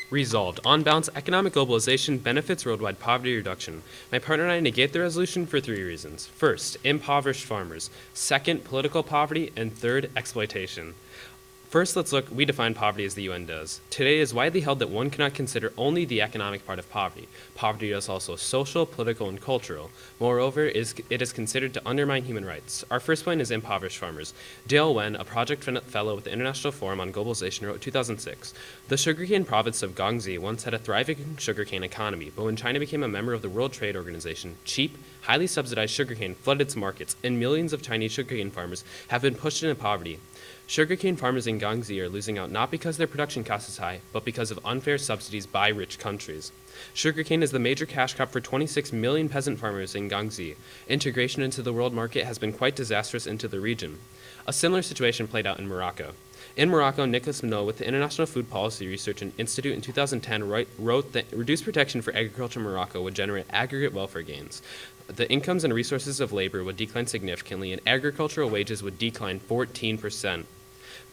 Resolved. On balance, economic globalization benefits worldwide poverty reduction. My partner and I negate the resolution for 3 reasons. First, impoverished farmers. Second, political poverty. And third, exploitation. First, let's look, we define poverty as the UN does. Today it is widely held that one cannot consider only the economic part of poverty. Poverty is also social, political, and cultural. Moreover, it is considered to undermine human rights. Our first point is impoverished farmers. Dale Wen, a project fellow with the International Forum on Globalization, wrote in 2006, "The sugarcane province of Guangxi once had a thriving sugarcane economy, but when China became a member of the World Trade Organization, cheap, highly subsidized sugarcane flooded its markets, and millions of Chinese sugarcane farmers have been pushed into poverty. Sugarcane farmers in Guangxi are losing out not because their production cost is high, but because of unfair subsidies by rich countries. Sugarcane is the major cash crop for 26 million peasant farmers in Guangxi. Integration into the world market has been quite disastrous into the region." A similar situation played out in Morocco. In Morocco, Nicholas Minot with the International Food Policy Research Institute in 2010 wrote that reduced protection for agriculture in Morocco would generate aggregate welfare gains. The incomes and resources of labor would decline significantly, and agricultural wages would decline 14%.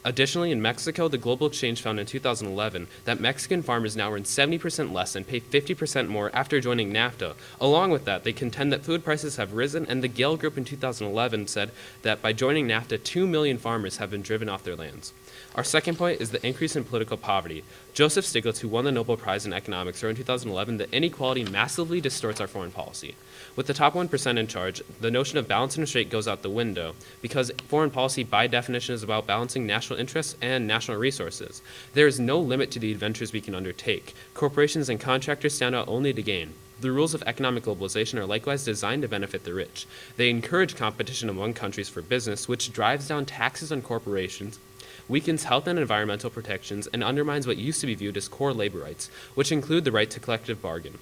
Additionally, in Mexico, the Global Exchange found in 2011 that Mexican farmers now earn 70% less and pay 50% more after joining NAFTA. Along with that, they contend that food prices have risen, and the Gale Group in 2011 said that by joining NAFTA, 2 million farmers have been driven off their lands. Our second point is the increase in political poverty. Joseph Stiglitz, who won the Nobel Prize in Economics, wrote in 2011 that inequality massively distorts our foreign policy. With the top 1% in charge, the notion of balance and restraint goes out the window, because foreign policy by definition is about balancing national interests and national resources. There is no limit to the adventures we can undertake. Corporations and contractors stand out only to gain. The rules of economic globalization are likewise designed to benefit the rich. They encourage competition among countries for business, which drives down taxes on corporations, weakens health and environmental protections, and undermines what used to be viewed as core labor rights, which include the right to collective bargain.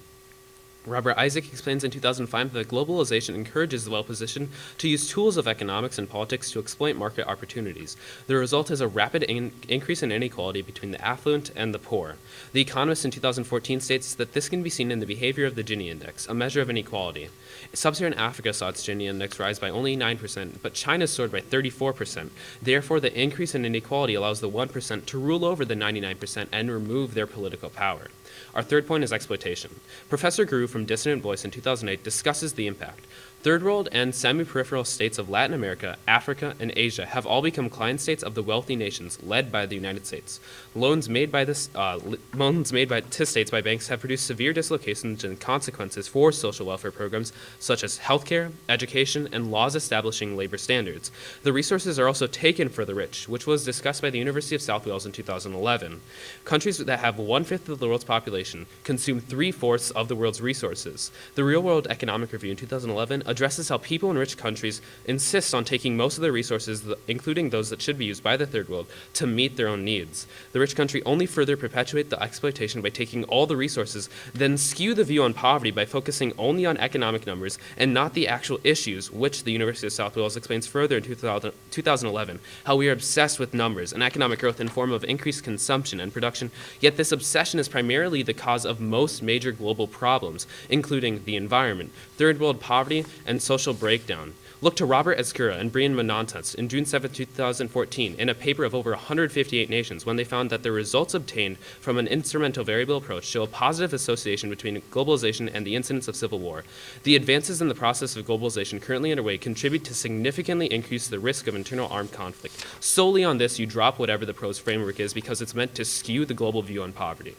Robert Isaac explains in 2005 that globalization encourages the well-positioned to use tools of economics and politics to exploit market opportunities. The result is a rapid increase in inequality between the affluent and the poor. The Economist in 2014 states that this can be seen in the behavior of the Gini index, a measure of inequality. Sub-Saharan Africa saw its Gini index rise by only 9%, but China soared by 34%. Therefore, the increase in inequality allows the 1% to rule over the 99% and remove their political power. Our third point is exploitation. Professor Guru from Dissonant Voice in 2008 discusses the impact. Third world and semi-peripheral states of Latin America, Africa, and Asia have all become client states of the wealthy nations led by the United States. Loans made to states by banks have produced severe dislocations and consequences for social welfare programs such as healthcare, education, and laws establishing labor standards. The resources are also taken for the rich, which was discussed by the University of South Wales in 2011. Countries that have 1/5 of the world's population consume 3/4 of the world's resources. The Real World Economic Review in 2011 addresses how people in rich countries insist on taking most of their resources, including those that should be used by the third world, to meet their own needs. The rich country only further perpetuate the exploitation by taking all the resources, then skew the view on poverty by focusing only on economic numbers and not the actual issues, which the University of South Wales explains further in 2011, how we are obsessed with numbers and economic growth in form of increased consumption and production, yet this obsession is primarily the cause of most major global problems, including the environment, third world poverty, and social breakdown. Look to Robert Ezcura and Brian Monantas in June 7, 2014, in a paper of over 158 nations when they found that the results obtained from an instrumental variable approach show a positive association between globalization and the incidence of civil war. The advances in the process of globalization currently underway contribute to significantly increase the risk of internal armed conflict. Solely on this, you drop whatever the prose framework is because it's meant to skew the global view on poverty.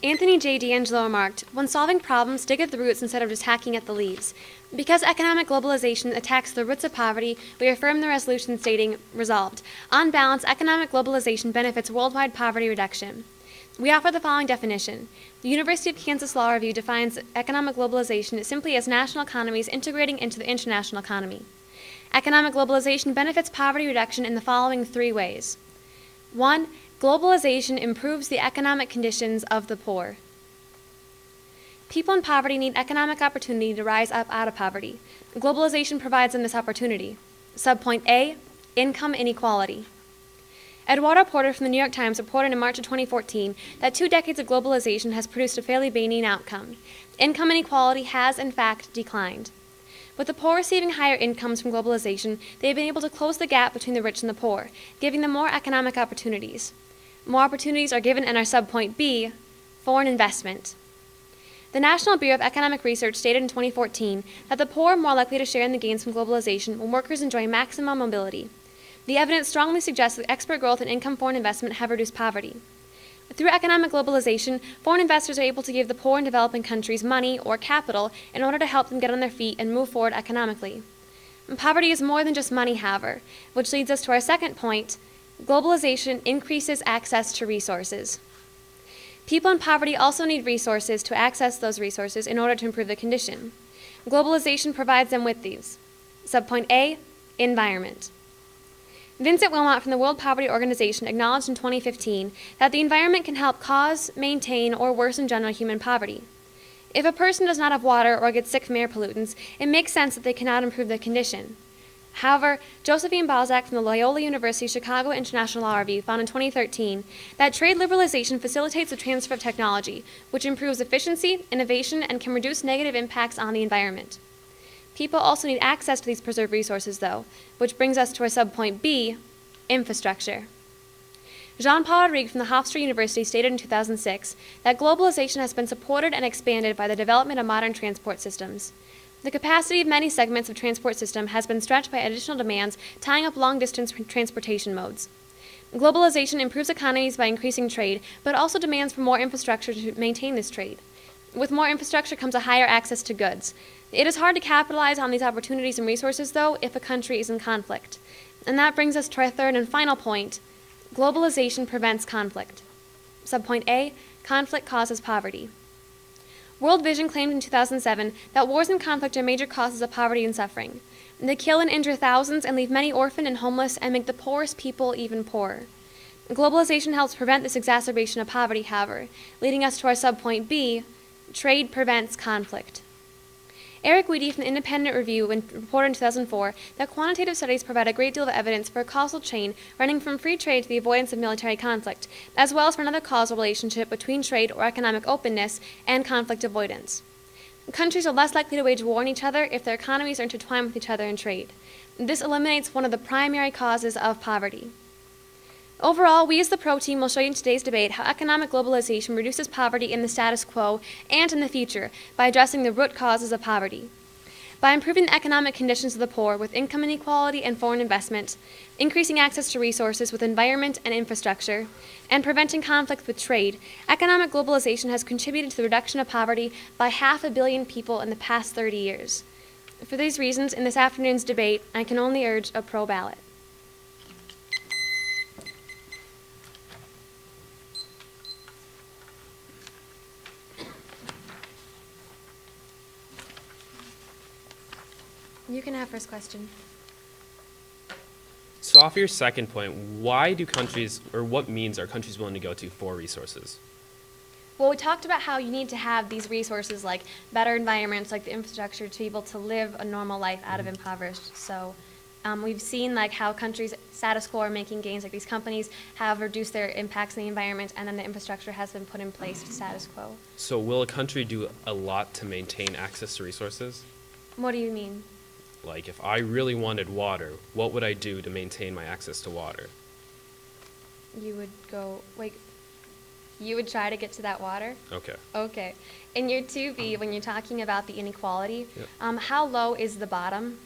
Anthony J. D'Angelo remarked, "When solving problems, dig at the roots instead of just hacking at the leaves. Because economic globalization attacks the roots of poverty, we affirm the resolution stating, resolved. On balance, economic globalization benefits worldwide poverty reduction." We offer the following definition. The University of Kansas Law Review defines economic globalization simply as national economies integrating into the international economy. Economic globalization benefits poverty reduction in the following 3 ways. 1. Globalization improves the economic conditions of the poor. People in poverty need economic opportunity to rise up out of poverty. Globalization provides them this opportunity. Subpoint A, income inequality. Eduardo Porter from the New York Times reported in March of 2014 that 2 decades of globalization has produced a fairly benign outcome. Income inequality has, in fact, declined. With the poor receiving higher incomes from globalization, they have been able to close the gap between the rich and the poor, giving them more economic opportunities. More opportunities are given in our subpoint B, foreign investment. The National Bureau of Economic Research stated in 2014 that the poor are more likely to share in the gains from globalization when workers enjoy maximum mobility. The evidence strongly suggests that export growth and income foreign investment have reduced poverty. Through economic globalization, foreign investors are able to give the poor and developing countries money or capital in order to help them get on their feet and move forward economically. And poverty is more than just money, however, which leads us to our second point: globalization increases access to resources. People in poverty also need resources to access those resources in order to improve their condition. Globalization provides them with these. Subpoint A, environment. Vincent Wilmot from the World Poverty Organization acknowledged in 2015 that the environment can help cause, maintain, or worsen general human poverty. If a person does not have water or gets sick from air pollutants, it makes sense that they cannot improve their condition. However, Josephine Balzac from the Loyola University Chicago International Law Review found in 2013 that trade liberalization facilitates the transfer of technology, which improves efficiency, innovation, and can reduce negative impacts on the environment. People also need access to these preserved resources, though, which brings us to our subpoint B, infrastructure. Jean-Paul Rodrigue from the Hofstra University stated in 2006 that globalization has been supported and expanded by the development of modern transport systems. The capacity of many segments of transport system has been stretched by additional demands tying up long-distance transportation modes. Globalization improves economies by increasing trade, but also demands for more infrastructure to maintain this trade. With more infrastructure comes a higher access to goods. It is hard to capitalize on these opportunities and resources, though, if a country is in conflict. And that brings us to our third and final point: globalization prevents conflict. Subpoint A, conflict causes poverty. World Vision claimed in 2007 that wars and conflict are major causes of poverty and suffering. They kill and injure thousands and leave many orphaned and homeless and make the poorest people even poorer. Globalization helps prevent this exacerbation of poverty, however, leading us to our subpoint B, trade prevents conflict. Eric Weedy from the Independent Review reported in 2004 that quantitative studies provide a great deal of evidence for a causal chain running from free trade to the avoidance of military conflict, as well as for another causal relationship between trade or economic openness and conflict avoidance. Countries are less likely to wage war on each other if their economies are intertwined with each other in trade. This eliminates one of the primary causes of poverty. Overall, we as the Pro Team will show you in today's debate how economic globalization reduces poverty in the status quo and in the future by addressing the root causes of poverty. By improving the economic conditions of the poor with income inequality and foreign investment, increasing access to resources with environment and infrastructure, and preventing conflict with trade, economic globalization has contributed to the reduction of poverty by 500 million people in the past 30 years. For these reasons, in this afternoon's debate, I can only urge a pro ballot. You can have first question. So off your second point, why do countries, or what means are countries willing to go to for resources? Well, we talked about how you need to have these resources like better environments, like the infrastructure, to be able to live a normal life out of impoverished. So we've seen like how countries status quo are making gains, like these companies have reduced their impacts on the environment, and then the infrastructure has been put in place to status quo. So will a country do a lot to maintain access to resources? What do you mean? Like, if I really wanted water, what would I do to maintain my access to water? You would go, like, you would try to get to that water? Okay. Okay. In your 2B, when you're talking about the inequality, Yep. How low is the bottom?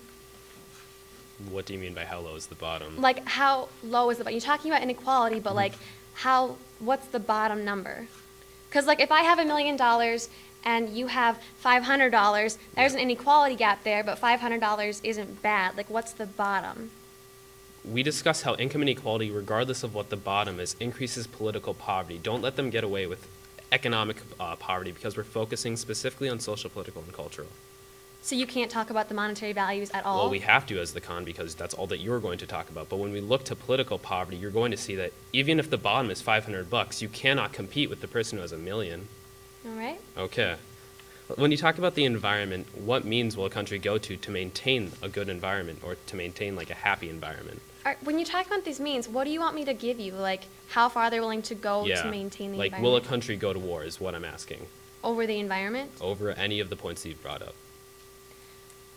What do you mean by how low is the bottom? Like, how low is the bottom? You're talking about inequality, but, like, what's the bottom number? Because, like, if I have $1 million and you have $500, there's an inequality gap there, but $500 isn't bad. Like, what's the bottom? We discuss how income inequality, regardless of what the bottom is, increases political poverty. Don't let them get away with economic poverty, because we're focusing specifically on social, political, and cultural. So you can't talk about the monetary values at all? Well, we have to as the con, because that's all that you're going to talk about. But when we look to political poverty, you're going to see that even if the bottom is $500, you cannot compete with the person who has $1 million. All right. Okay. When you talk about the environment, what means will a country go to maintain a good environment or to maintain like a happy environment? When you talk about these means, what do you want me to give you? Like, how far they're willing to go to maintain the like environment? will a country go to war is what I'm asking. Over the environment? Over any of the points that you've brought up.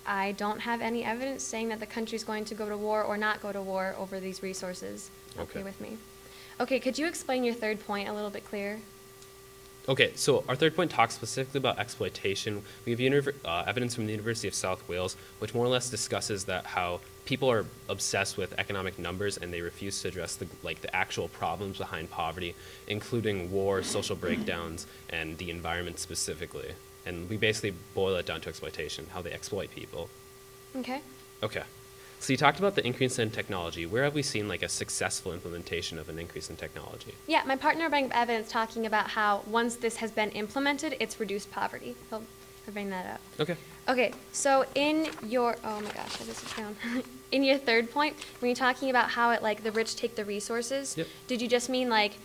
I don't have any evidence saying that the country's going to go to war or not go to war over these resources. Okay. With me. Okay, could you explain your third point a little bit clearer? Okay, so our third point talks specifically about exploitation. We have evidence from the University of South Wales, which more or less discusses that how people are obsessed with economic numbers and they refuse to address the actual problems behind poverty, including war, social breakdowns, and the environment specifically. And we basically boil it down to exploitation, how they exploit people. Okay. Okay. So you talked about the increase in technology. Where have we seen like a successful implementation of an increase in technology? Yeah, my partner brought up evidence talking about how once this has been implemented, it's reduced poverty. I'll bring that up. Okay. Okay, so in your, oh my gosh, I just down. In your third point, when you're talking about how it the rich take the resources, Yep. Did you just mean like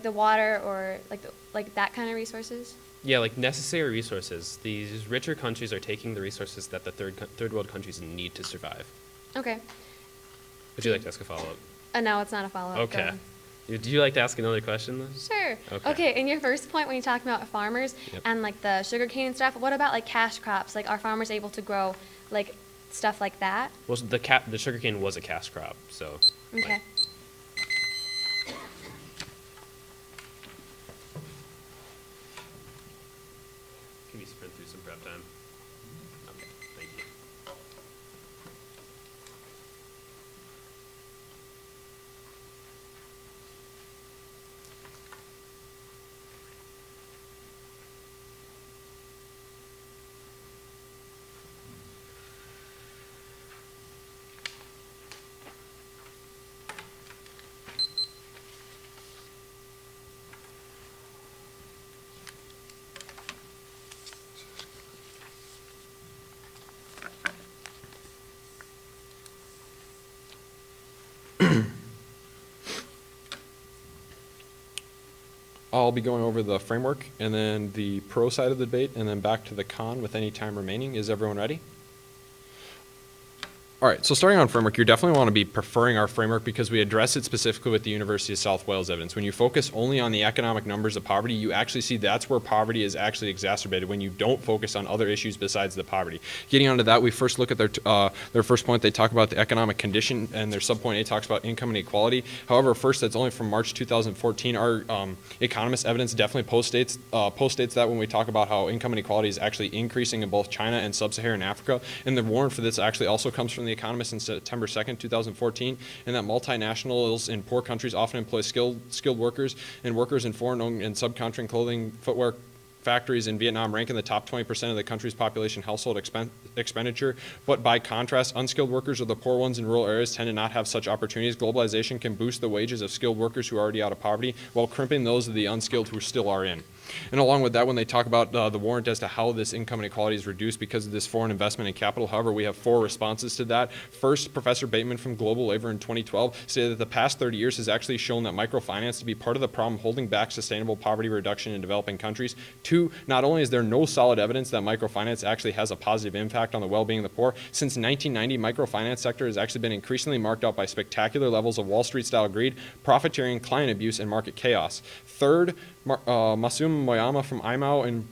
the water or like that kind of resources? Yeah, like necessary resources. These richer countries are taking the resources that the third world countries need to survive. Okay. Would you like to ask a follow-up? No, it's not a follow-up. Okay. Go ahead. Would you like to ask another question then? Sure. Okay. In your first point, when you talk about farmers Yep. and the sugarcane and stuff, what about cash crops? Like, are farmers able to grow stuff like that? Well, the sugarcane was a cash crop, so. Okay. Can you sprint through some prep time? Okay, thank you. I'll be going over the framework and then the pro side of the debate and then back to the con with any time remaining. Is everyone ready? All right, so starting on framework, you definitely want to be preferring our framework because we address it specifically with the University of South Wales evidence. When you focus only on the economic numbers of poverty, you actually see that's where poverty is actually exacerbated when you don't focus on other issues besides the poverty. Getting onto that, we first look at their first point. They talk about the economic condition, and their subpoint A talks about income inequality. However, first, that's only from March 2014. Our economist evidence definitely postdates that when we talk about how income inequality is actually increasing in both China and sub-Saharan Africa. And the warrant for this actually also comes from The Economist in September 2nd, 2014, and that multinationals in poor countries often employ skilled workers, and workers in foreign-owned and subcontracting clothing, footwear factories in Vietnam rank in the top 20% of the country's population household expenditure. But by contrast, unskilled workers or the poor ones in rural areas tend to not have such opportunities. Globalization can boost the wages of skilled workers who are already out of poverty while crimping those of the unskilled who still are in. And along with that, when they talk about the warrant as to how this income inequality is reduced because of this foreign investment in capital, however, we have 4 responses to that. First, Professor Bateman from Global Labor in 2012 stated that the past 30 years has actually shown that microfinance to be part of the problem holding back sustainable poverty reduction in developing countries. 2, not only is there no solid evidence that microfinance actually has a positive impact on the well-being of the poor, since 1990, microfinance sector has actually been increasingly marked out by spectacular levels of Wall Street-style greed, profiteering, client abuse, and market chaos. Third, Masum Moyama from IMAO in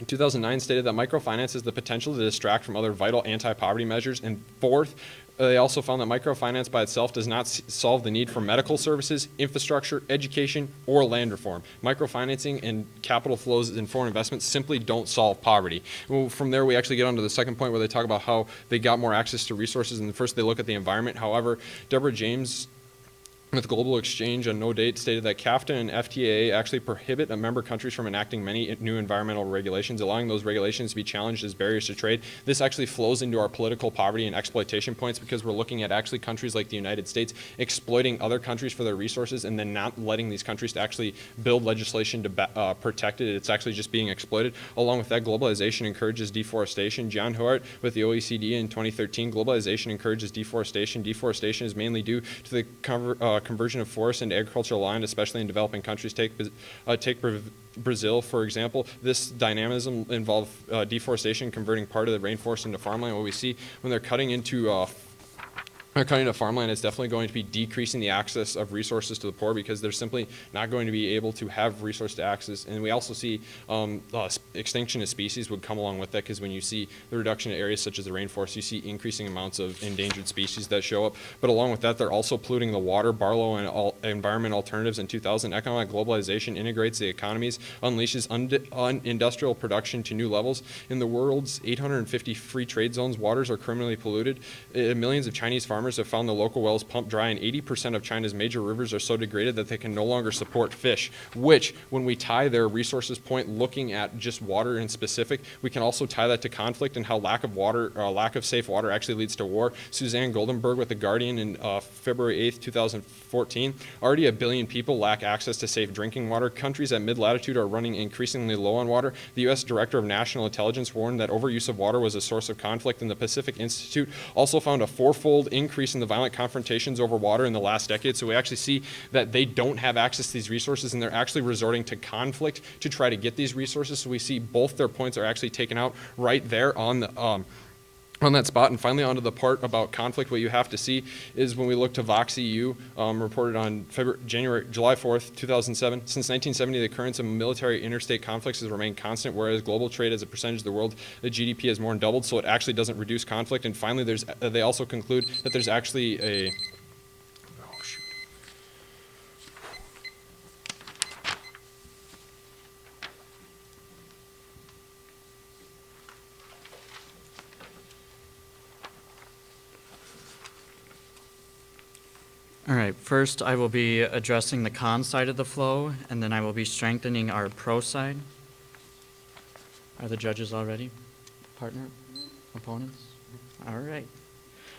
2009 stated that microfinance has the potential to distract from other vital anti-poverty measures. And fourth, they also found that microfinance by itself does not solve the need for medical services, infrastructure, education, or land reform. Microfinancing and capital flows and foreign investments simply don't solve poverty. Well, from there, we actually get on to the second point where they talk about how they got more access to resources. And first, they look at the environment. However, Deborah James with Global Exchange on no date stated that CAFTA and FTA actually prohibit member countries from enacting many new environmental regulations, allowing those regulations to be challenged as barriers to trade. This actually flows into our political poverty and exploitation points because we're looking at actually countries like the United States exploiting other countries for their resources and then not letting these countries to actually build legislation to protect it. It's actually just being exploited. Along with that, globalization encourages deforestation. John Howard with the OECD in 2013, globalization encourages deforestation. Deforestation is mainly due to the conversion of forests into agricultural land, especially in developing countries. Take Brazil, for example. This dynamism involved deforestation, converting part of the rainforest into farmland. What we see when they're cutting into farmland is definitely going to be decreasing the access of resources to the poor, because they're simply not going to be able to have resource to access. And we also see extinction of species would come along with that, because when you see the reduction in areas such as the rainforest, you see increasing amounts of endangered species that show up. But along with that, they're also polluting the water. Barlow and Environment Alternatives in 2000, economic globalization integrates the economies, unleashes industrial production to new levels. In the world's 850 free trade zones, waters are criminally polluted. Millions of Chinese farmers have found the local wells pumped dry, and 80% of China's major rivers are so degraded that they can no longer support fish, which, when we tie their resources point looking at just water in specific, we can also tie that to conflict and how lack of safe water actually leads to war. Suzanne Goldenberg with The Guardian in February 8th, 2014, already 1 billion people lack access to safe drinking water. Countries at mid-latitude are running increasingly low on water. The U.S. Director of National Intelligence warned that overuse of water was a source of conflict, and the Pacific Institute also found a 4-fold increase in the violent confrontations over water in the last decade. So we actually see that they don't have access to these resources, and they're actually resorting to conflict to try to get these resources. So we see both their points are actually taken out right there on that spot. And finally, onto the part about conflict, what you have to see is when we look to Vox EU, reported on July 4th, 2007, since 1970, the occurrence of military interstate conflicts has remained constant, whereas global trade as a percentage of the world, the GDP has more than doubled, so it actually doesn't reduce conflict. And finally, they also conclude that there's actually a All right, first I will be addressing the con side of the flow, and then I will be strengthening our pro side. Are the judges all ready? Partner? Opponents? All right.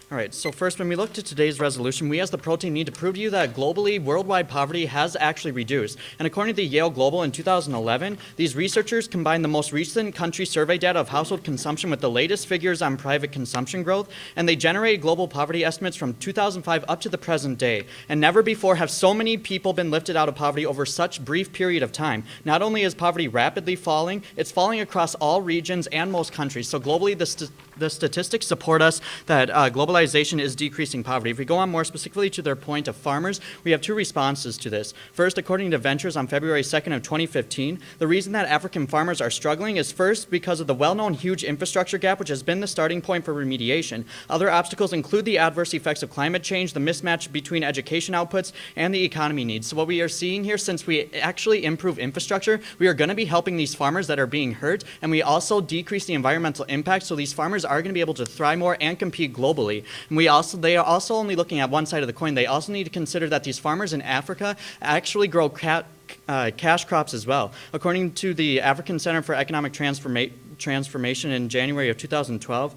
All right, so first, when we look to today's resolution, we as the pro team need to prove to you that globally, worldwide poverty has actually reduced. And according to Yale Global in 2011, these researchers combined the most recent country survey data of household consumption with the latest figures on private consumption growth, and they generated global poverty estimates from 2005 up to the present day. And never before have so many people been lifted out of poverty over such brief period of time. Not only is poverty rapidly falling, it's falling across all regions and most countries. So globally, the statistics support us that globalization is decreasing poverty. If we go on more specifically to their point of farmers, we have two responses to this. First, according to Ventures on February 2nd of 2015, the reason that African farmers are struggling is first because of the well-known huge infrastructure gap, which has been the starting point for remediation. Other obstacles include the adverse effects of climate change, the mismatch between education outputs, and the economy needs. So what we are seeing here, since we actually improve infrastructure, we are going to be helping these farmers that are being hurt, and we also decrease the environmental impact, so these farmers are going to be able to thrive more and compete globally. And they are also only looking at one side of the coin. They also need to consider that these farmers in Africa actually grow cash crops as well. According to the African Center for Economic Transformation in January of 2012,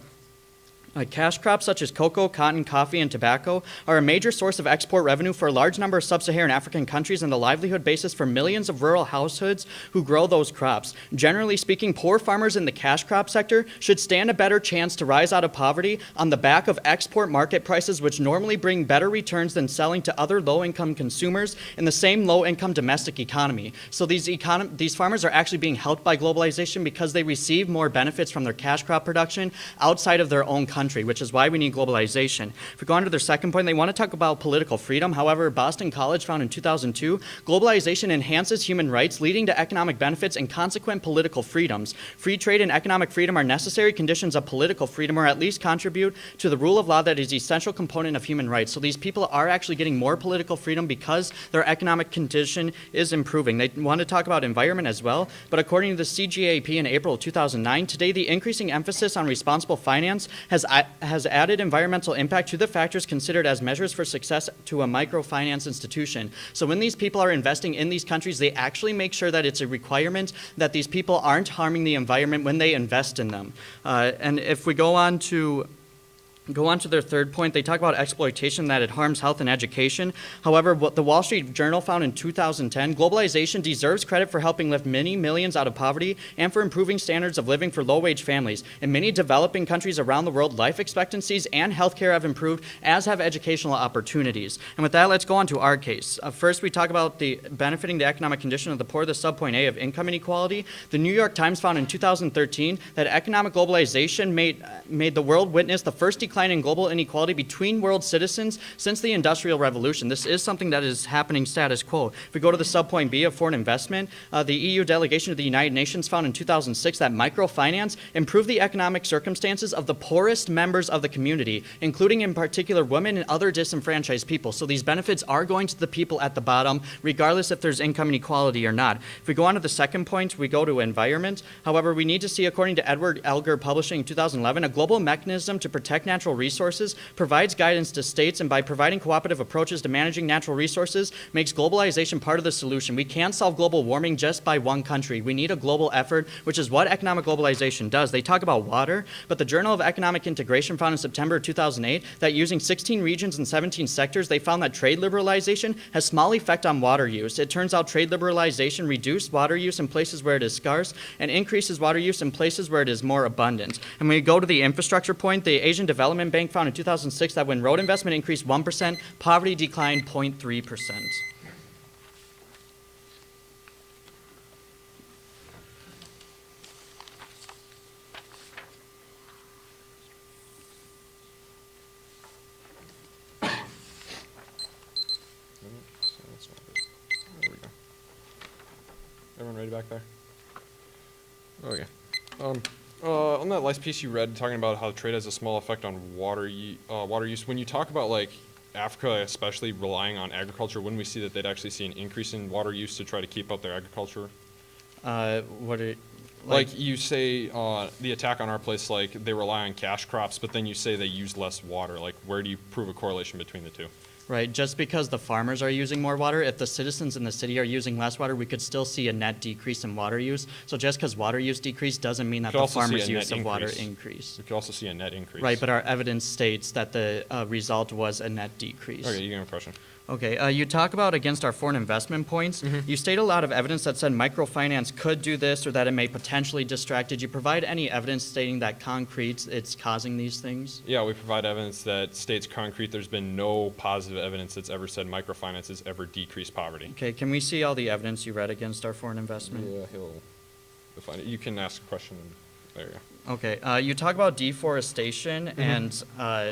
cash crops such as cocoa, cotton, coffee, and tobacco are a major source of export revenue for a large number of sub-Saharan African countries and the livelihood basis for millions of rural households who grow those crops. Generally speaking, poor farmers in the cash crop sector should stand a better chance to rise out of poverty on the back of export market prices, which normally bring better returns than selling to other low-income consumers in the same low-income domestic economy. So these farmers are actually being helped by globalization because they receive more benefits from their cash crop production outside of their own country, which is why we need globalization. If we go on to their second point, they want to talk about political freedom. However, Boston College found in 2002, globalization enhances human rights, leading to economic benefits and consequent political freedoms. Free trade and economic freedom are necessary conditions of political freedom, or at least contribute to the rule of law that is an essential component of human rights. So these people are actually getting more political freedom because their economic condition is improving. They want to talk about environment as well, but according to the CGAP in April of 2009, today the increasing emphasis on responsible finance has added environmental impact to the factors considered as measures for success to a microfinance institution. So when these people are investing in these countries, they actually make sure that it's a requirement that these people aren't harming the environment when they invest in them. And if we go on to Go on to their third point. They talk about exploitation, that it harms health and education. However, what the Wall Street Journal found in 2010, globalization deserves credit for helping lift many millions out of poverty and for improving standards of living for low-wage families. In many developing countries around the world, life expectancies and healthcare have improved, as have educational opportunities. And with that, let's go on to our case. First, we talk about the benefiting the economic condition of the poor, the subpoint A of income inequality. The New York Times found in 2013 that economic globalization made the world witness the first decline in global inequality between world citizens since the Industrial Revolution. This is something that is happening status quo. If we go to the subpoint B of foreign investment, the EU delegation to the United Nations found in 2006 that microfinance improved the economic circumstances of the poorest members of the community, including in particular women and other disenfranchised people. So these benefits are going to the people at the bottom, regardless if there's income inequality or not. If we go on to the second point, we go to environment. However, we need to see, according to Edward Elgar Publishing in 2011, a global mechanism to protect natural resources provides guidance to states, and by providing cooperative approaches to managing natural resources, makes globalization part of the solution. We can't solve global warming just by one country. We need a global effort, which is what economic globalization does. They talk about water, but the Journal of Economic Integration found in September 2008 that using 16 regions and 17 sectors, they found that trade liberalization has small effect on water use. It turns out trade liberalization reduced water use in places where it is scarce and increases water use in places where it is more abundant. And when we go to the infrastructure point, the Asian Development Bank found in 2006 that when road investment increased 1%, poverty declined 0.3%. There we go. Everyone ready back there? Okay. On that last piece you read, talking about how trade has a small effect on water use, when you talk about like Africa especially relying on agriculture, wouldn't we see that they'd actually see an increase in water use to try to keep up their agriculture? Like you say, the attack on our place, like they rely on cash crops, but then you say they use less water. Like, where do you prove a correlation between the two? Right, just because the farmers are using more water, if the citizens in the city are using less water, we could still see a net decrease in water use. So just because water use decreased doesn't mean that the farmers' use of water increased. We could also see a net increase. Right, but our evidence states that the result was a net decrease. Okay, you got a question. Okay, you talk about against our foreign investment points. You state a lot of evidence that said microfinance could do this or that it may potentially distract. Did you provide any evidence stating that concrete it's causing these things? Yeah, we provide evidence that states concrete. There's been no positive evidence that's ever said microfinance has ever decreased poverty. Okay, can we see all the evidence you read against our foreign investment? Yeah, he'll find it. You can ask a question. There you go. Okay, you talk about deforestation and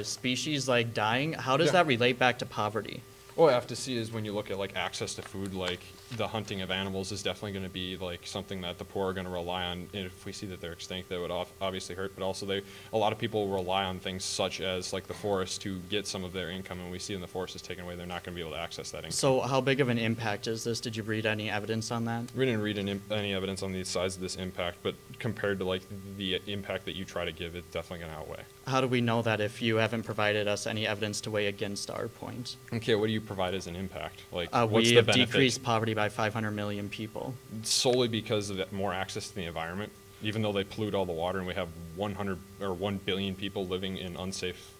species like dying. How does that relate back to poverty? What I have to see is when you look at like access to food, like the hunting of animals is definitely going to be like something that the poor are going to rely on. And if we see that they're extinct, that would obviously hurt. But also a lot of people rely on things such as like the forest to get some of their income. And we see when the forest is taken away, they're not going to be able to access that income. So how big of an impact is this? Did you read any evidence on that? We didn't read any evidence on the size of this impact, but compared to like the impact that you try to give, it's definitely going to outweigh. How do we know that if you haven't provided us any evidence to weigh against our point? Okay, what do you provide as an impact? Like, what's we the have benefit? decreased poverty by 500 million people. Solely because of that more access to the environment, even though they pollute all the water and we have 1 billion people living in unsafe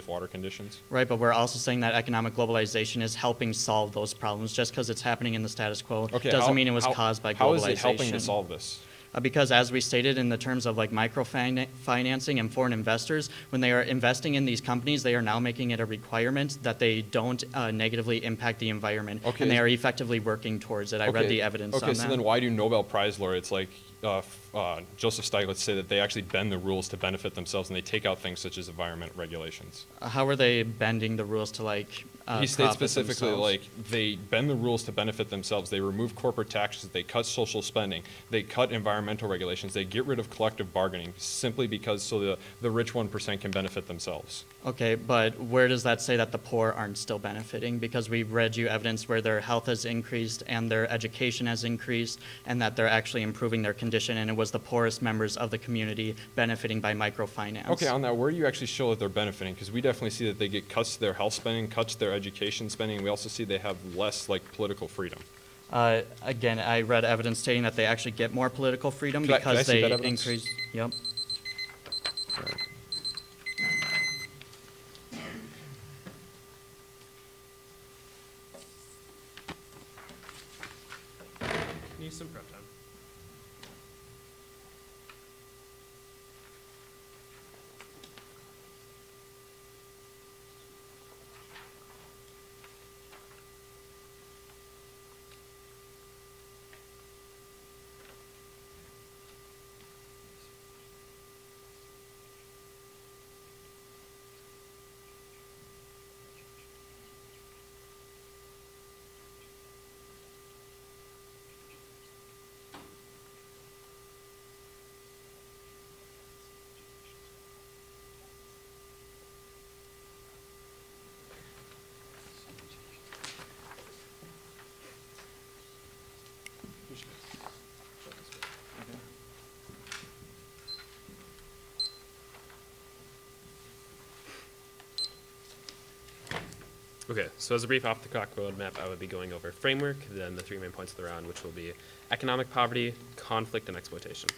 water conditions. Right, but we're also saying that economic globalization is helping solve those problems. Just because it's happening in the status quo doesn't mean it was caused by globalization. How is it helping to solve this? Because as we stated in the terms of like microfinancing and foreign investors, when they are investing in these companies, they are now making it a requirement that they don't negatively impact the environment. Okay. And they are effectively working towards it. I read the evidence on that. Okay, so then why do Nobel Prize laureates like Joseph Stiglitz say that they actually bend the rules to benefit themselves and they take out things such as environment regulations? How are they bending the rules to like he states specifically themselves? like they bend the rules to benefit themselves. They remove corporate taxes. They cut social spending. They cut environmental regulations. They get rid of collective bargaining simply because so the rich 1% can benefit themselves. Okay, but where does that say that the poor aren't still benefiting? Because we read you evidence where their health has increased and their education has increased and that they're actually improving their condition, and it was the poorest members of the community benefiting by microfinance. Okay, on that, where do you actually show that they're benefiting? Because we definitely see that they get cuts to their health spending, cuts to their education spending. We also see they have less like political freedom. Again, I read evidence stating that they actually get more political freedom because they increase. Yep. Okay, so as a brief off-the-clock roadmap, I would be going over framework, then the 3 main points of the round, which will be economic poverty, conflict, and exploitation.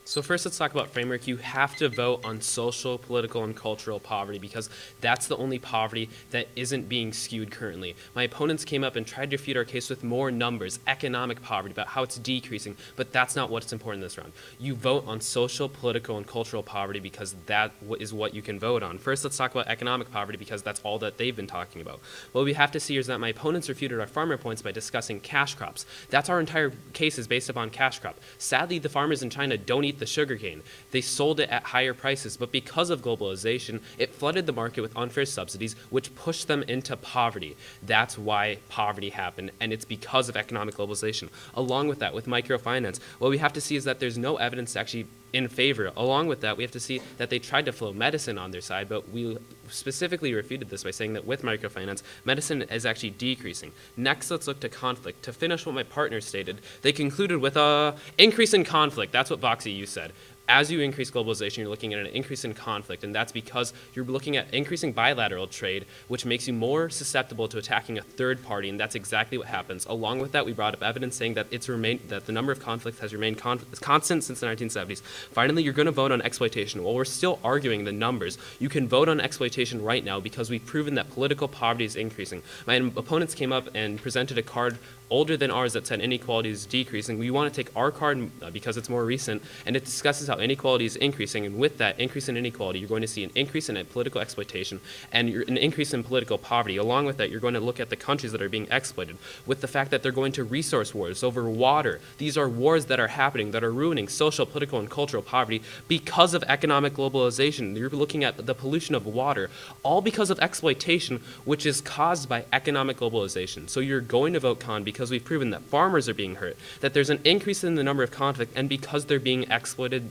So first, let's talk about framework. You have to vote on social, political, and cultural poverty because that's the only poverty that isn't being skewed currently. My opponents came up and tried to refute our case with more numbers, economic poverty, about how it's decreasing, but that's not what's important in this round. You vote on social, political, and cultural poverty because that is what you can vote on. First, let's talk about economic poverty because that's all that they've been talking about. What we have to see is that my opponents refuted our farmer points by discussing cash crops. That's our entire case is based upon cash crop. Sadly, the farmers in China don't eat the sugarcane. They sold it at higher prices, but because of globalization, it flooded the market with unfair subsidies, which pushed them into poverty. That's why poverty happened, and it's because of economic globalization. Along with that, with microfinance, what we have to see is that there's no evidence actually in favor. Along with that, we have to see that they tried to flow medicine on their side, but we specifically refuted this by saying that with microfinance, medicine is actually decreasing. Next, let's look to conflict. To finish what my partner stated, they concluded with a increase in conflict. That's what Voxy, you said. As you increase globalization, you're looking at an increase in conflict, and that's because you're looking at increasing bilateral trade, which makes you more susceptible to attacking a third party, and that's exactly what happens. Along with that, we brought up evidence saying that that the number of conflicts has remained constant since the 1970s. Finally, you're going to vote on exploitation. While we're still arguing the numbers, you can vote on exploitation right now because we've proven that political poverty is increasing. My opponents came up and presented a card older than ours that said inequality is decreasing. We want to take our card because it's more recent, and it discusses how inequality is increasing, and with that increase in inequality, you're going to see an increase in political exploitation and an increase in political poverty. Along with that, you're going to look at the countries that are being exploited with the fact that they're going to resource wars over water. These are wars that are happening that are ruining social, political, and cultural poverty because of economic globalization. You're looking at the pollution of water, all because of exploitation, which is caused by economic globalization. So you're going to vote con because we've proven that farmers are being hurt, that there's an increase in the number of conflict, and because they're being exploited.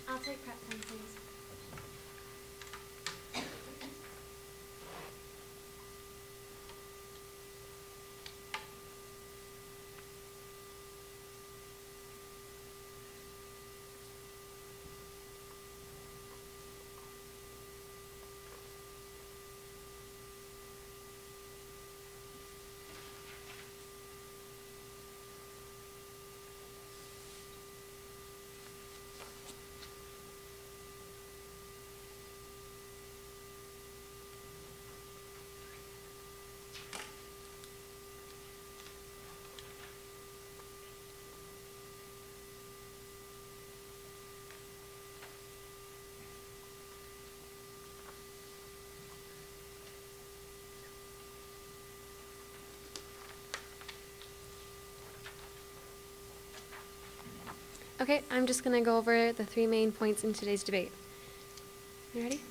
I'll take prep time, please. Okay, I'm just going to go over the 3 main points in today's debate. You ready?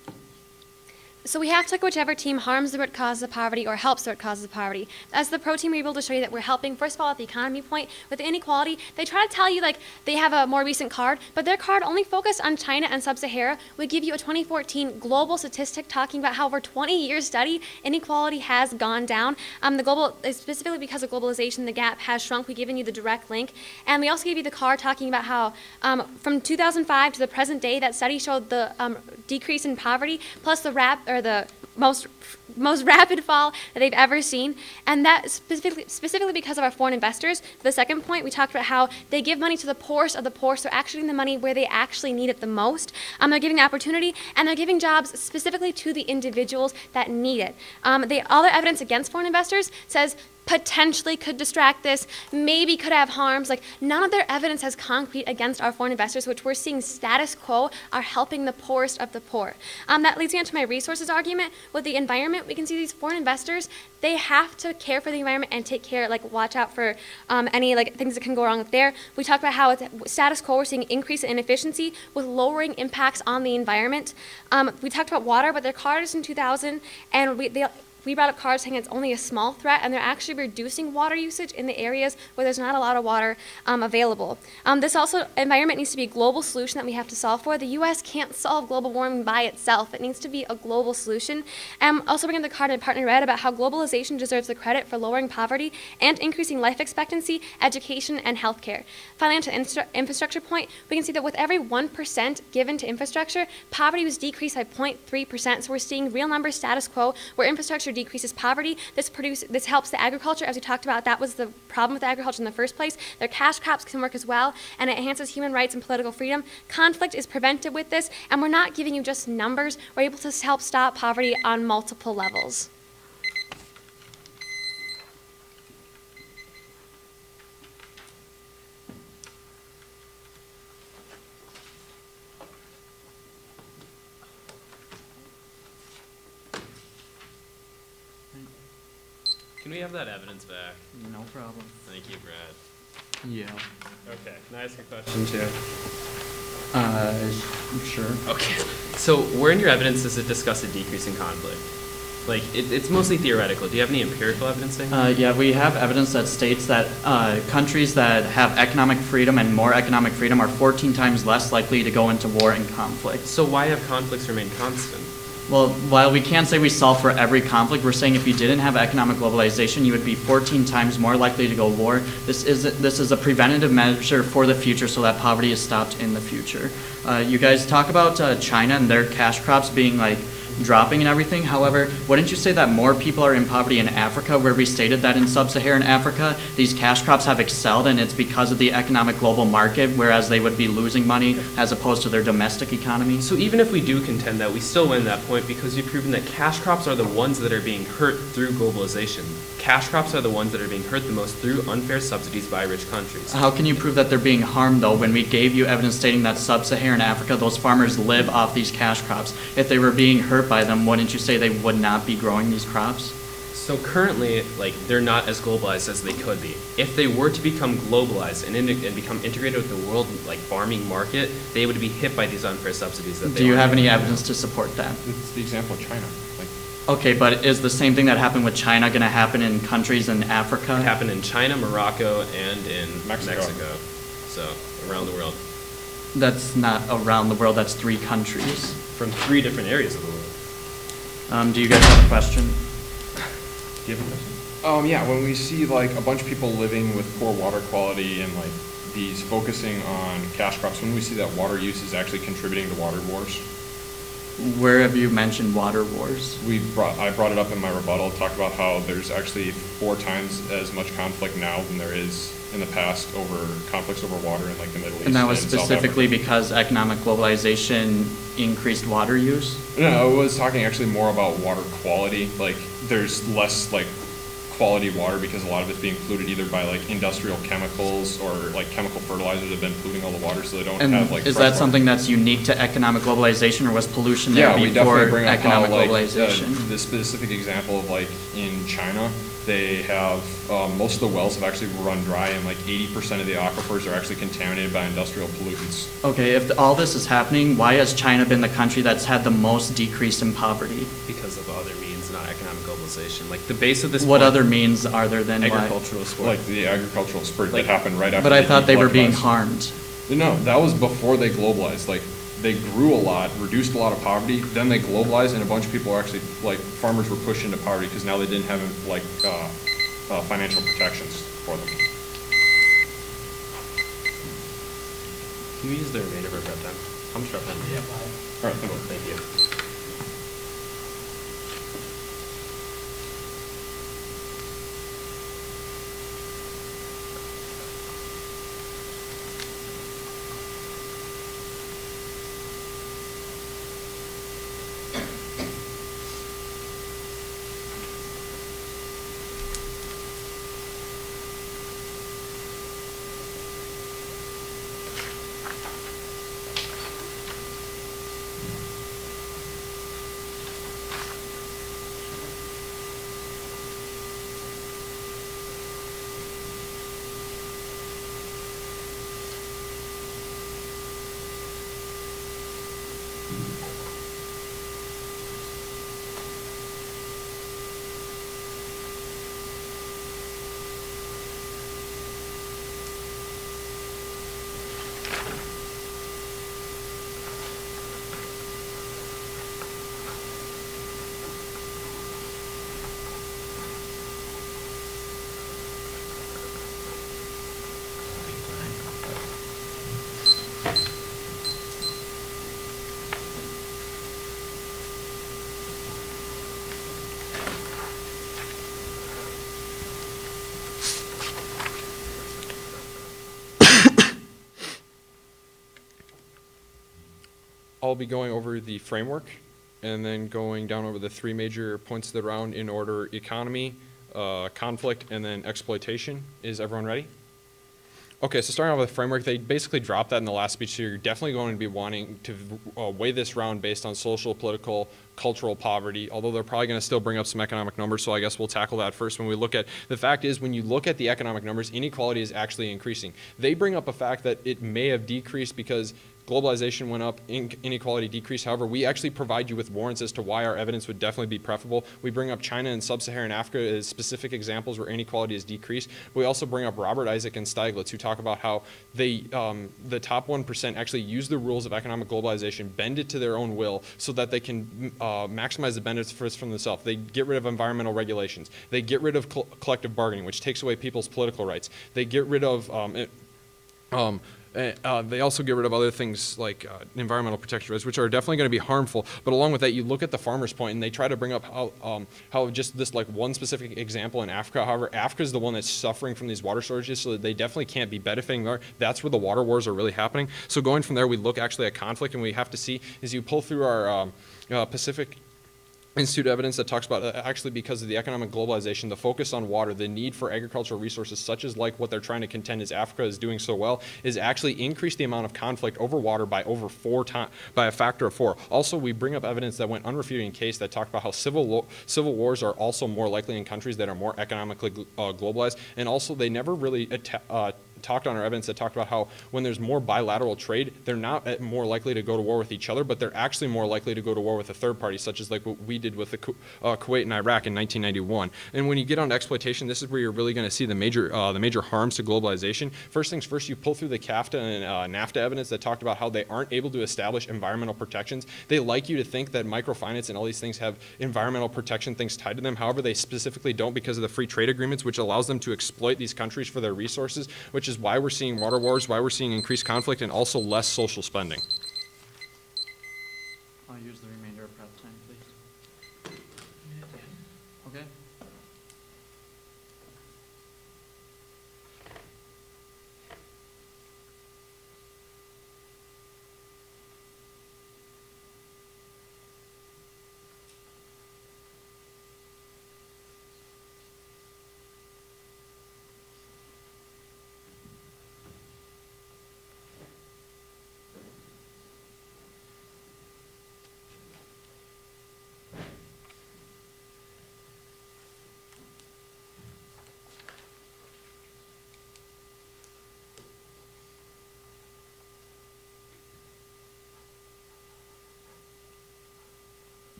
So we have to look whichever team harms the root causes of poverty or helps the root causes of poverty. As the pro team, we're able to show you that we're helping, first of all, at the economy point. With the inequality, they try to tell you, like, they have a more recent card, but their card only focused on China and Sub-Sahara. We give you a 2014 global statistic talking about how over 20 years study, inequality has gone down. Specifically because of globalization, the gap has shrunk. We've given you the direct link. And we also gave you the card talking about how from 2005 to the present day, that study showed the decrease in poverty, plus the most rapid fall that they've ever seen, and that specifically because of our foreign investors. For the second point, we talked about how they give money to the poorest of the poor, so they're actually giving the money where they actually need it the most. They're giving opportunity, and they're giving jobs specifically to the individuals that need it. The other evidence against foreign investors says potentially could distract this, maybe could have harms. Like, none of their evidence has concrete against our foreign investors, which we're seeing status quo are helping the poorest of the poor. That leads me on to my resources argument. With the environment, we can see these foreign investors, they have to care for the environment and take care, like, watch out for any things that can go wrong there. We talked about how it's status quo, we're seeing increase in inefficiency with lowering impacts on the environment. We talked about water, but their card is in 2000, and we brought up cars saying it's only a small threat, and they're actually reducing water usage in the areas where there's not a lot of water available. This also, environment needs to be a global solution that we have to solve for. The U.S. can't solve global warming by itself. It needs to be a global solution. Also bringing the card my partner read about how globalization deserves the credit for lowering poverty and increasing life expectancy, education, and healthcare. Financial infrastructure point, we can see that with every 1% given to infrastructure, poverty was decreased by 0.3%. So we're seeing real numbers status quo where infrastructure decreases poverty. This helps the agriculture, as we talked about. That was the problem with agriculture in the first place. Their cash crops can work as well, and it enhances human rights and political freedom. Conflict is prevented with this, and we're not giving you just numbers. We're able to help stop poverty on multiple levels. Can we have that evidence back? No problem. Thank you, Brad. Yeah. Okay, can I ask a question too? Sure. Okay, so where in your evidence does it discuss a decrease in conflict? Like, it's mostly theoretical. Do you have any empirical evidence saying that? Yeah, we have evidence that states that countries that have economic freedom and more economic freedom are 14 times less likely to go into war and conflict. So why have conflicts remained constant? Well, while we can't say we solve for every conflict, we're saying if you didn't have economic globalization, you would be 14 times more likely to go war. This is a preventative measure for the future so that poverty is stopped in the future. You guys talk about China and their cash crops being like dropping and everything. However, wouldn't you say that more people are in poverty in Africa, where we stated that in sub-Saharan Africa, these cash crops have excelled and it's because of the economic global market, whereas they would be losing money as opposed to their domestic economy? So even if we do contend that, we still win that point because you've proven that cash crops are the ones that are being hurt through globalization. Cash crops are the ones that are being hurt the most through unfair subsidies by rich countries. How can you prove that they're being harmed, though, when we gave you evidence stating that sub-Saharan Africa, those farmers live off these cash crops? If they were being hurt by them, wouldn't you say they would not be growing these crops? So currently, like, they're not as globalized as they could be. If they were to become globalized and become integrated with the world, like, farming market, they would be hit by these unfair subsidies that they Do you are. have any evidence to support that? It's the example of China. Like, Okay, but is the same thing that happened with China going to happen in countries in Africa? It happened in China, Morocco, and in Mexico. So, around the world. That's not around the world, that's 3 countries. From 3 different areas of the world. Do you guys have a question? Do you have a question? Yeah, when we see like a bunch of people living with poor water quality and like these focusing on cash crops, when we see that water use is actually contributing to water wars. Where have you mentioned water wars? I brought it up in my rebuttal, talked about how there's actually 4 times as much conflict now than there is in the past over conflicts over water in like the Middle East. And that was and South specifically Africa. because economic globalization increased water use? No, I was talking actually more about water quality. Like there's less like quality water because a lot of it's being polluted either by like industrial chemicals or like chemical fertilizers have been polluting all the water, so they don't And have like. is fresh that water. something that's unique to economic globalization, or was pollution there Yeah, we before definitely bring up how economic like globalization? the specific example of like in China, they have most of the wells have actually run dry, and like 80% of the aquifers are actually contaminated by industrial pollutants. Okay, if all this is happening, why has China been the country that's had the most decrease in poverty? Because of other means, not economic globalization. Like the base of this. What point- other means are there than why? agricultural sport? Like the agricultural spurt Like- that happened right after. But I thought they were being decolonized. harmed. No, that was before they globalized. Like they grew a lot, reduced a lot of poverty, then they globalized, and a bunch of people were actually like farmers were pushed into poverty because now they didn't have like financial protections for them. Can you use the remainder of our prep time? How much prep time do you have? All right, Cool, thank you. I'll be going over the framework and then going down over the three major points of the round in order: economy, conflict, and then exploitation. Is everyone ready? Okay, so starting off with the framework, they basically dropped that in the last speech, so you're definitely going to be wanting to weigh this round based on social, political, cultural poverty, although they're probably going to still bring up some economic numbers, so I guess we'll tackle that first. When we look at, the fact is, when you look at the economic numbers, inequality is actually increasing. They bring up a fact that it may have decreased because globalization went up, inequality decreased. However, we actually provide you with warrants as to why our evidence would definitely be preferable. We bring up China and sub-Saharan Africa as specific examples where inequality has decreased. We also bring up Robert Isaac and Stieglitz, who talk about how they, the top 1% actually use the rules of economic globalization, bend it to their own will so that they can maximize the benefits from themselves. They get rid of environmental regulations. They get rid of collective bargaining, which takes away people's political rights. They get rid of they also get rid of other things like environmental protection rights, which are definitely going to be harmful. But along with that, you look at the farmer's point, and they try to bring up how just this like one specific example in Africa. However, Africa is the one that's suffering from these water shortages, so they definitely can't be benefiting there. That's where the water wars are really happening. So going from there, we look actually at conflict, and we have to see, as you pull through our Pacific Institute evidence that talks about actually because of the economic globalization, the focus on water, the need for agricultural resources such as like what they're trying to contend is Africa is doing so well, is actually increase the amount of conflict over water by over by a factor of 4. Also, we bring up evidence that went unrefuted in case that talked about how civil wars are also more likely in countries that are more economically globalized, and also they never really talked on our evidence that talked about how when there's more bilateral trade, they're not more likely to go to war with each other, but they're actually more likely to go to war with a third party, such as like what we did with the Kuwait and Iraq in 1991. And when you get on to exploitation, this is where you're really going to see the major harms to globalization. First things first, you pull through the CAFTA and NAFTA evidence that talked about how they aren't able to establish environmental protections. They like you to think that microfinance and all these things have environmental protection things tied to them. However, they specifically don't because of the free trade agreements, which allows them to exploit these countries for their resources, which is why we're seeing water wars, why we're seeing increased conflict, and also less social spending. I'll use the remainder of prep time, please. Okay.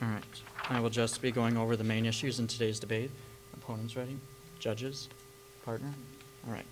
All right. I will just be going over the main issues in today's debate. Opponents ready? Judges? Partner? All right.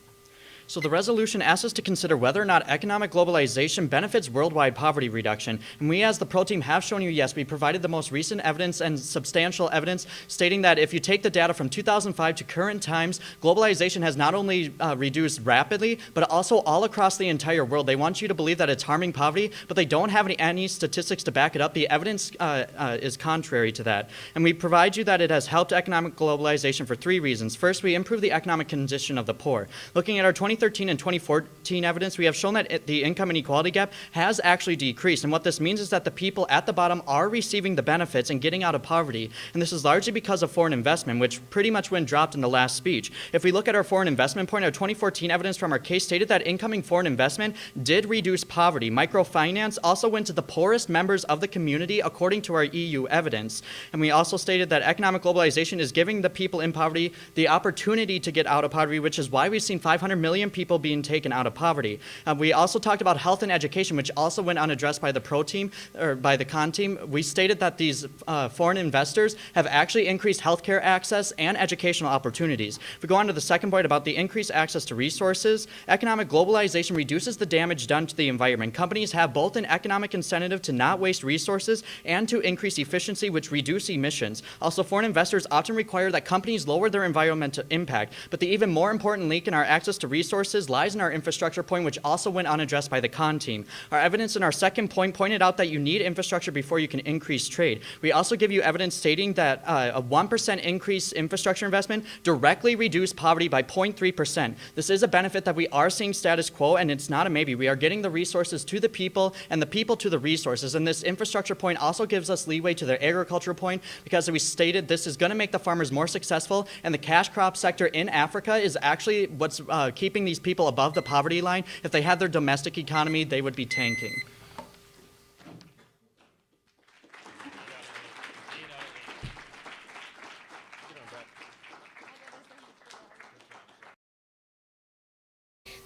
So the resolution asks us to consider whether or not economic globalization benefits worldwide poverty reduction. And we as the pro team have shown you, yes, we provided the most recent evidence and substantial evidence stating that if you take the data from 2005 to current times, globalization has not only reduced rapidly, but also all across the entire world. They want you to believe that it's harming poverty, but they don't have any statistics to back it up. The evidence is contrary to that. And we provide you that it has helped economic globalization for 3 reasons. First, we improve the economic condition of the poor. Looking at our 2013 and 2014 evidence, we have shown that the income inequality gap has actually decreased. And what this means is that the people at the bottom are receiving the benefits and getting out of poverty. And this is largely because of foreign investment, which pretty much went dropped in the last speech. If we look at our foreign investment point, our 2014 evidence from our case stated that incoming foreign investment did reduce poverty. Microfinance also went to the poorest members of the community according to our EU evidence. And we also stated that economic globalization is giving the people in poverty the opportunity to get out of poverty, which is why we've seen 500 million million people being taken out of poverty. We also talked about health and education, which also went unaddressed by the pro team, or by the con team. We stated that these foreign investors have actually increased healthcare access and educational opportunities. If we go on to the second point about the increased access to resources, economic globalization reduces the damage done to the environment. Companies have both an economic incentive to not waste resources and to increase efficiency, which reduce emissions. Also, foreign investors often require that companies lower their environmental impact, but the even more important link in our access to resources lies in our infrastructure point, which also went unaddressed by the con team. Our evidence in our second point pointed out that you need infrastructure before you can increase trade. We also give you evidence stating that a 1% increase infrastructure investment directly reduced poverty by 0.3%. This is a benefit that we are seeing status quo, and it's not a maybe. We are getting the resources to the people and the people to the resources, and this infrastructure point also gives us leeway to the agricultural point, because as we stated, this is going to make the farmers more successful, and the cash crop sector in Africa is actually what's keeping these people above the poverty line. If they had their domestic economy, they would be tanking.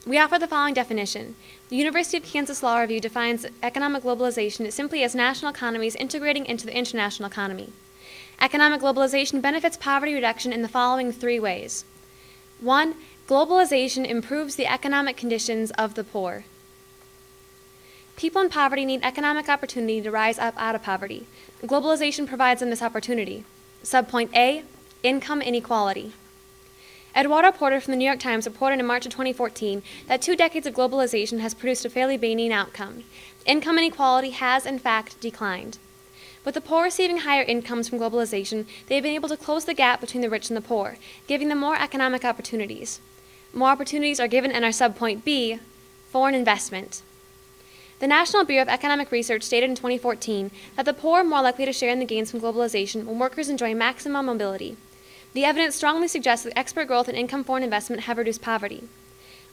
We offer the following definition. The University of Kansas Law Review defines economic globalization simply as national economies integrating into the international economy. Economic globalization benefits poverty reduction in the following three ways. 1. Globalization improves the economic conditions of the poor. People in poverty need economic opportunity to rise up out of poverty. Globalization provides them this opportunity. Subpoint A, income inequality. Eduardo Porter from the New York Times reported in March of 2014 that 2 decades of globalization has produced a fairly benign outcome. Income inequality has, in fact, declined. With the poor receiving higher incomes from globalization, they have been able to close the gap between the rich and the poor, giving them more economic opportunities. More opportunities are given in our subpoint B, foreign investment. The National Bureau of Economic Research stated in 2014 that the poor are more likely to share in the gains from globalization when workers enjoy maximum mobility. The evidence strongly suggests that export growth and income foreign investment have reduced poverty.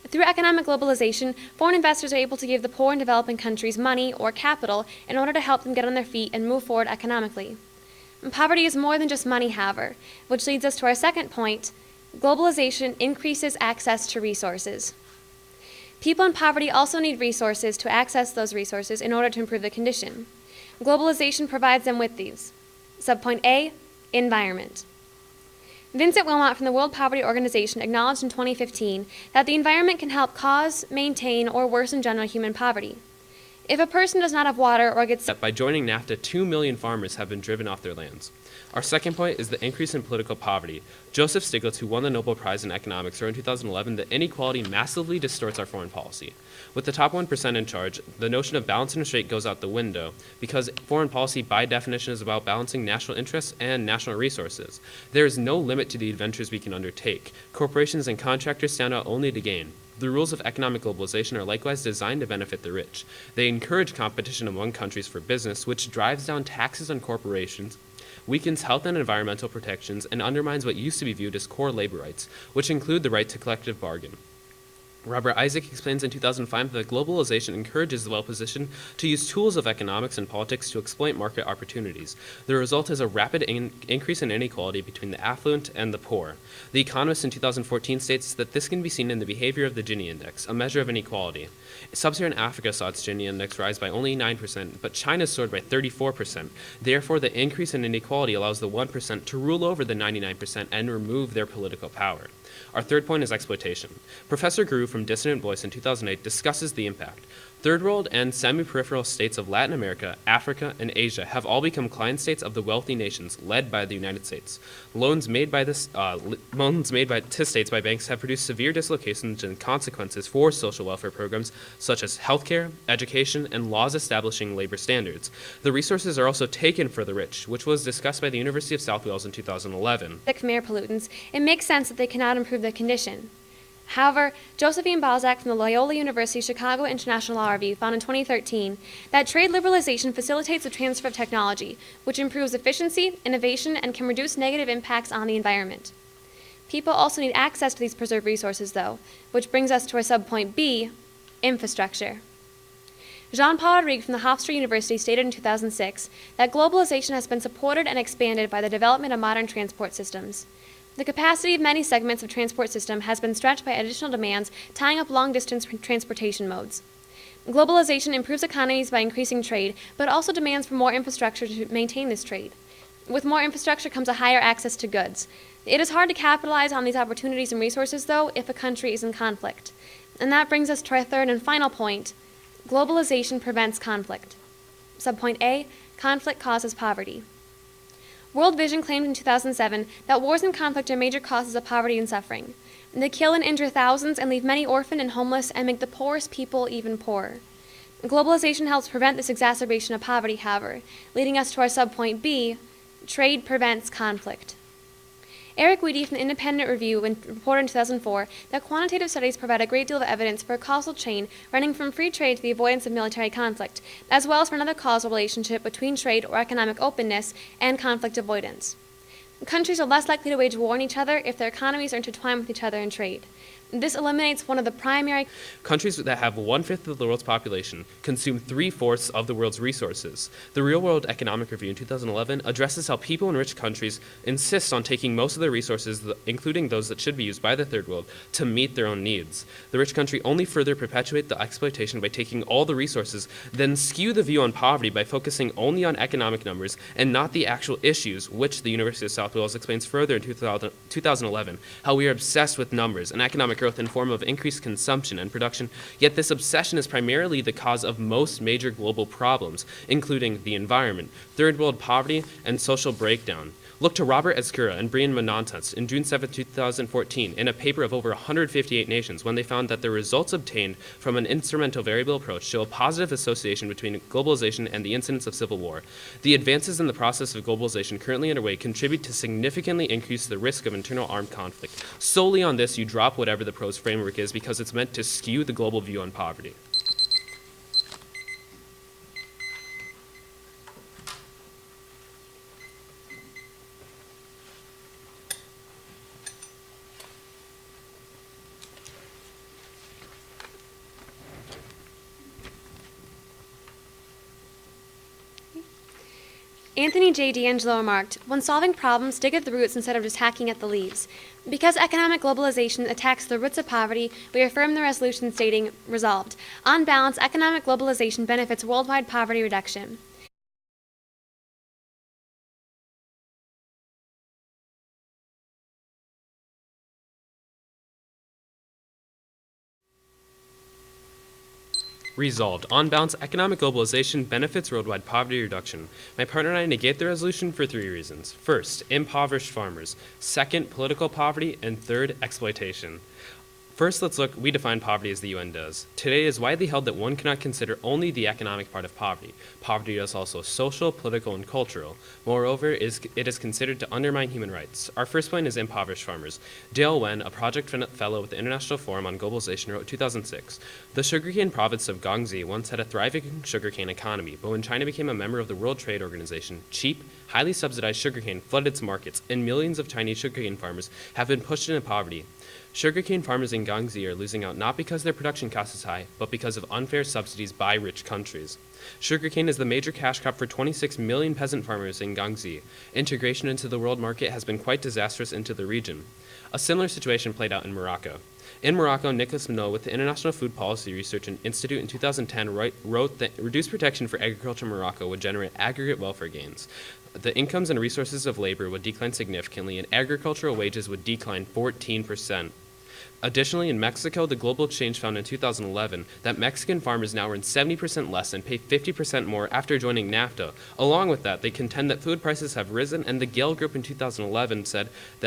Through economic globalization, foreign investors are able to give the poor in developing countries money or capital in order to help them get on their feet and move forward economically. And poverty is more than just money, however, which leads us to our second point. Globalization increases access to resources. People in poverty also need resources to access those resources in order to improve their condition. Globalization provides them with these. Subpoint A, environment. Vincent Wilmot from the World Poverty Organization acknowledged in 2015 that the environment can help cause, maintain, or worsen general human poverty. If a person does not have water or gets By joining NAFTA, 2 million farmers have been driven off their lands. Our second point is the increase in political poverty. Joseph Stiglitz, who won the Nobel Prize in Economics, wrote in 2011 that inequality massively distorts our foreign policy. With the top 1% in charge, the notion of balance and restraint goes out the window, because foreign policy by definition is about balancing national interests and national resources. There is no limit to the adventures we can undertake. Corporations and contractors stand out only to gain. The rules of economic globalization are likewise designed to benefit the rich. They encourage competition among countries for business, which drives down taxes on corporations, weakens health and environmental protections, and undermines what used to be viewed as core labor rights, which include the right to collective bargain. Robert Isaac explains in 2005 that globalization encourages the well-positioned to use tools of economics and politics to exploit market opportunities. The result is a rapid increase in inequality between the affluent and the poor. The Economist in 2014 states that this can be seen in the behavior of the Gini index, a measure of inequality. Sub-Saharan Africa saw its Gini index rise by only 9%, but China soared by 34%. Therefore, the increase in inequality allows the 1% to rule over the 99% and remove their political power. Our third point is exploitation. Professor Guru from Dissident Voice in 2008 discusses the impact. Third world and semi-peripheral states of Latin America, Africa, and Asia have all become client states of the wealthy nations, led by the United States. Loans made to states by banks have produced severe dislocations and consequences for social welfare programs such as healthcare, education, and laws establishing labor standards. The resources are also taken for the rich, which was discussed by the University of South Wales in 2011. From air pollutants, it makes sense that they cannot improve their condition. However, Josephine Balzac from the Loyola University Chicago International Law Review found in 2013 that trade liberalization facilitates the transfer of technology, which improves efficiency, innovation, and can reduce negative impacts on the environment. People also need access to these preserved resources, though, which brings us to our subpoint B, infrastructure. Jean-Paul Rodrigue from the Hofstra University stated in 2006 that globalization has been supported and expanded by the development of modern transport systems. The capacity of many segments of transport system has been stretched by additional demands tying up long-distance transportation modes. Globalization improves economies by increasing trade, but also demands for more infrastructure to maintain this trade. With more infrastructure comes a higher access to goods. It is hard to capitalize on these opportunities and resources, though, if a country is in conflict. And that brings us to our third and final point. Globalization prevents conflict. Subpoint A, conflict causes poverty. World Vision claimed in 2007 that wars and conflict are major causes of poverty and suffering. They kill and injure thousands and leave many orphaned and homeless and make the poorest people even poorer. Globalization helps prevent this exacerbation of poverty, however, leading us to our subpoint B, trade prevents conflict. Eric Weedy from the Independent Review reported in 2004 that quantitative studies provide a great deal of evidence for a causal chain running from free trade to the avoidance of military conflict, as well as for another causal relationship between trade or economic openness and conflict avoidance. Countries are less likely to wage war on each other if their economies are intertwined with each other in trade. This eliminates one of the primary... Countries that have 1/5 of the world's population consume 3/4 of the world's resources. The Real World Economic Review in 2011 addresses how people in rich countries insist on taking most of their resources, including those that should be used by the third world, to meet their own needs. The rich country only further perpetuate the exploitation by taking all the resources, then skew the view on poverty by focusing only on economic numbers and not the actual issues, which the University of South Wales explains further in 2011, how we are obsessed with numbers and economic growth in form of increased consumption and production, yet this obsession is primarily the cause of most major global problems, including the environment, third world poverty, and social breakdown. Look to Robert Ezcura and Brian Monontas in June 7, 2014, in a paper of over 158 nations when they found that the results obtained from an instrumental variable approach show a positive association between globalization and the incidence of civil war. The advances in the process of globalization currently underway contribute to significantly increase the risk of internal armed conflict. Solely on this, you drop whatever the prose framework is because it's meant to skew the global view on poverty. Anthony J. D'Angelo remarked, "When solving problems, dig at the roots instead of just hacking at the leaves. Because economic globalization attacks the roots of poverty, we affirm the resolution stating, resolved. On balance, economic globalization benefits worldwide poverty reduction." Resolved. On balance, economic globalization benefits worldwide poverty reduction. My partner and I negate the resolution for 3 reasons. First, impoverished farmers. Second, political poverty. And third, exploitation. First, we define poverty as the UN does. Today, it is widely held that one cannot consider only the economic part of poverty. Poverty is also social, political, and cultural. Moreover, it is considered to undermine human rights. Our first point is impoverished farmers. Dale Wen, a project fellow with the International Forum on Globalization, wrote in 2006, "The sugarcane province of Guangxi once had a thriving sugarcane economy, but when China became a member of the World Trade Organization, cheap, highly subsidized sugarcane flooded its markets, and millions of Chinese sugarcane farmers have been pushed into poverty. Sugarcane farmers in Guangxi are losing out not because their production cost is high, but because of unfair subsidies by rich countries. Sugarcane is the major cash crop for 26 million peasant farmers in Guangxi. Integration into the world market has been quite disastrous into the region." A similar situation played out in Morocco. In Morocco, Nicholas Minot with the International Food Policy Research Institute in 2010 wrote that reduced protection for agriculture in Morocco would generate aggregate welfare gains. The incomes and resources of labor would decline significantly, and agricultural wages would decline 14%. Additionally, in Mexico, the Global Exchange found in 2011 that Mexican farmers now earn 70% less and pay 50% more after joining NAFTA. Along with that, they contend that food prices have risen, and the Gale Group in 2011 said that